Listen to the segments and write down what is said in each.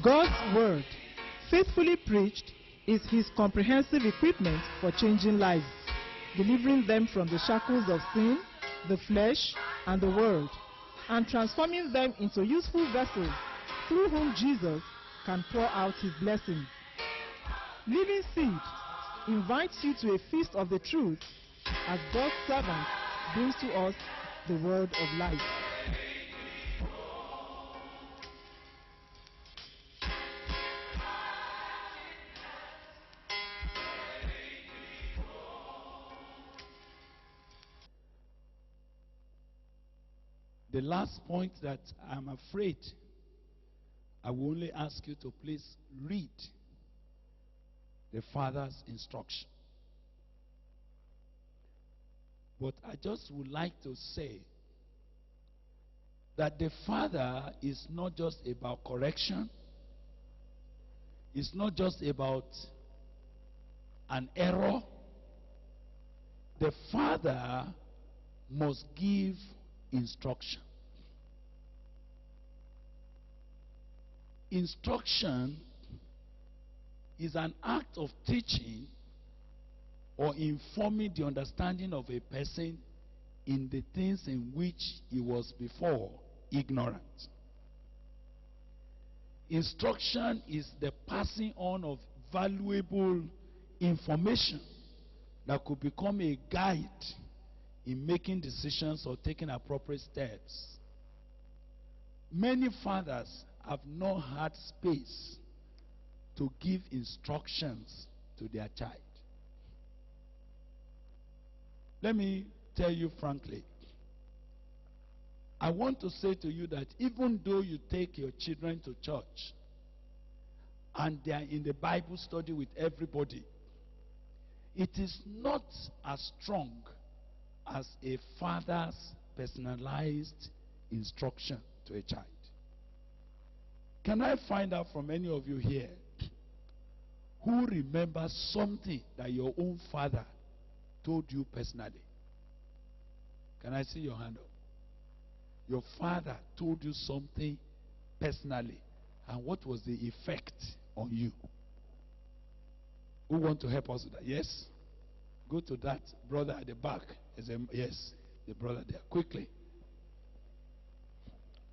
God's Word, faithfully preached, is His comprehensive equipment for changing lives, delivering them from the shackles of sin, the flesh, and the world, and transforming them into useful vessels through whom Jesus can pour out His blessings. Living Seed invites you to a feast of the truth as God's servant brings to us the word of life. The last point that I'm afraid I will only ask you to please read the Father's instruction. But I just would like to say that the Father is not just about correction. It's not just about an error. The Father must give instruction. Instruction is an act of teaching or informing the understanding of a person in the things in which he was before ignorant. Instruction is the passing on of valuable information that could become a guide in making decisions or taking appropriate steps. Many fathers have not had space to give instructions to their child. Let me tell you frankly, I want to say to you that even though you take your children to church and they are in the Bible study with everybody, it is not as strong as a father's personalized instruction to a child. Can I find out from any of you here who remembers something that your own father told you personally? Can I see your hand up? Your father told you something personally, and what was the effect on you? Who want to help us with that? Yes? Go to that brother at the back. Yes, the brother there. Quickly.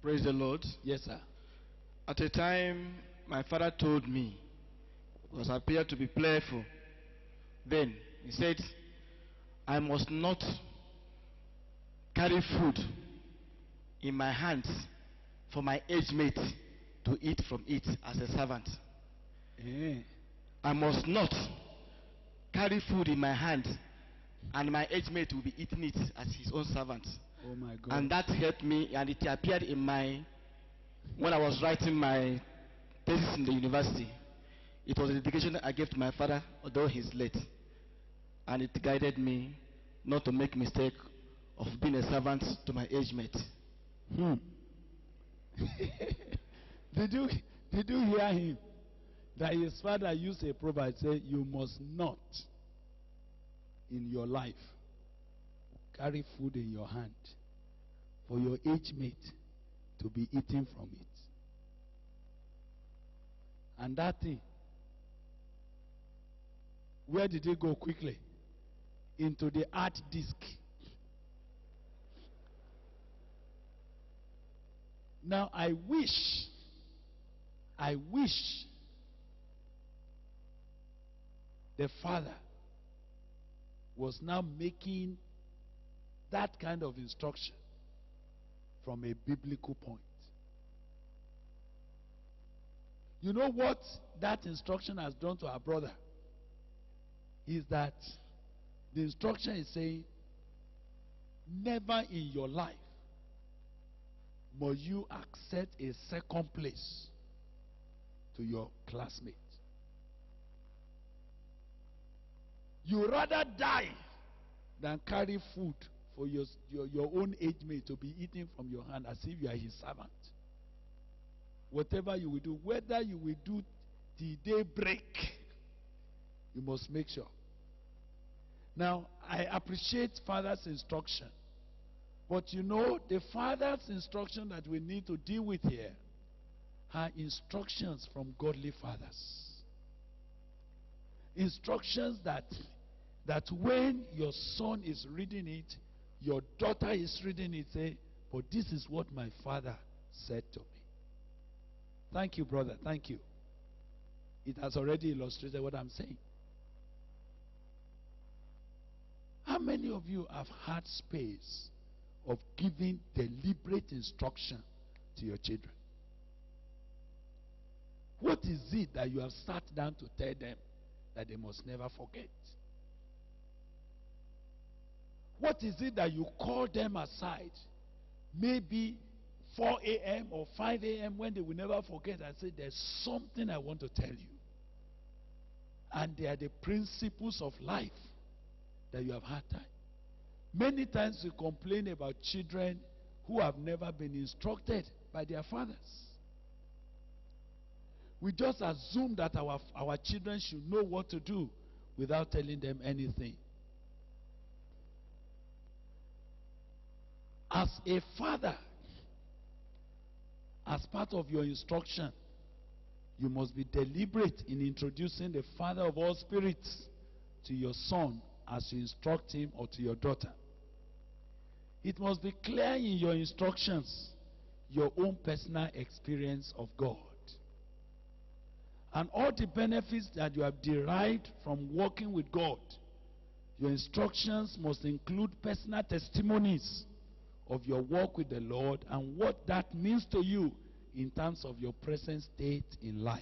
Praise the Lord. Yes, sir. At a time, my father told me, because I appeared to be playful, then he said, I must not carry food in my hands for my age mate to eat from it as a servant. I must not carry food in my hand and my age mate will be eating it as his own servant. Oh my God. And that helped me, and it appeared in when I was writing my thesis in the university. It was a dedication I gave to my father, although he's late. And it guided me not to make mistake of being a servant to my age mate. Did you hear him? That his father used a proverb, say, you must not in your life carry food in your hand for your age mate to be eating from it. And that thing, where did it go quickly? Into the hard disk. Now I wish the father was now making that kind of instruction from a biblical point. You know what that instruction has done to our brother? Is that the instruction is saying, never in your life must you accept a second place to your classmate. You rather die than carry food for your own age mate to be eating from your hand as if you are his servant. Whatever you will do, whether you will do till daybreak, you must make sure. Now, I appreciate Father's instruction. But you know, the Father's instruction that we need to deal with here are instructions from godly fathers. Instructions that when your son is reading it, your daughter is reading it, say, but this is what my father said to me. Thank you, brother. Thank you. It has already illustrated what I'm saying. How many of you have had space of giving deliberate instruction to your children? What is it that you have sat down to tell them that they must never forget? What is it that you call them aside, maybe 4 a.m. or 5 a.m. when they will never forget, and say, there's something I want to tell you? And they are the principles of life that you have had time. Many times we complain about children who have never been instructed by their fathers. We just assume that our children should know what to do without telling them anything. As a father, as part of your instruction, you must be deliberate in introducing the Father of all spirits to your son as you instruct him, or to your daughter. It must be clear in your instructions your own personal experience of God and all the benefits that you have derived from working with God. Your instructions must include personal testimonies of your work with the Lord and what that means to you in terms of your present state in life.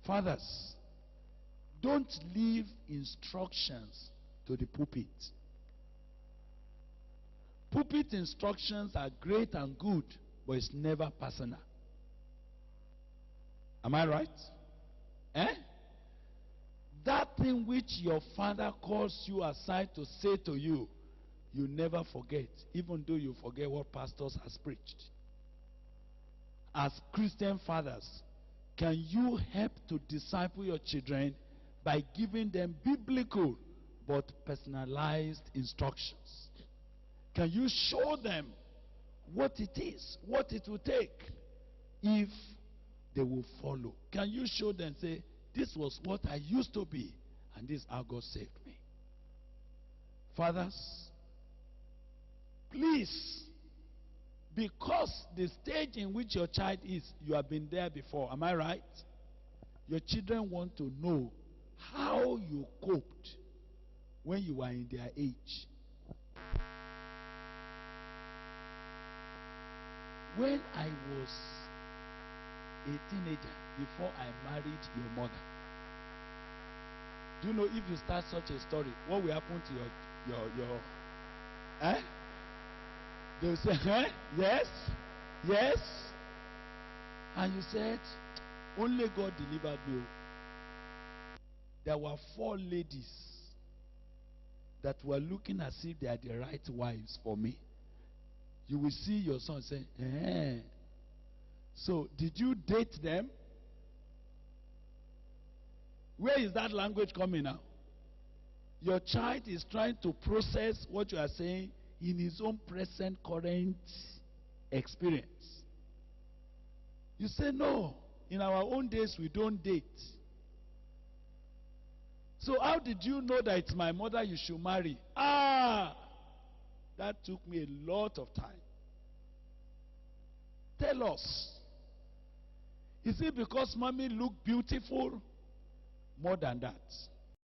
Fathers, don't leave instructions to the pulpit. Pulpit instructions are great and good, but it's never personal. Am I right? That thing which your father calls you aside to say to you, you never forget, even though you forget what pastors has preached. As Christian fathers, can you help to disciple your children by giving them biblical but personalized instructions? Can you show them what it is, what it will take if they will follow? Can you show them, say, this was what I used to be, and this is how God saved me? Fathers, please, because the stage in which your child is, you have been there before. Am I right? Your children want to know how you coped when you were in their age. When I was a teenager, before I married your mother, do you know, if you start such a story, what will happen to your they will say, yes, yes. And you said, only God delivered me. There were 4 ladies that were looking as if they are the right wives for me. You will see your son say, so did you date them? Where is that language coming now? Your child is trying to process what you are saying in his own present current experience. You say, no, in our own days we don't date. So how did you know that it's my mother you should marry? That took me a lot of time. Tell us. Is it because mommy looked beautiful? More than that.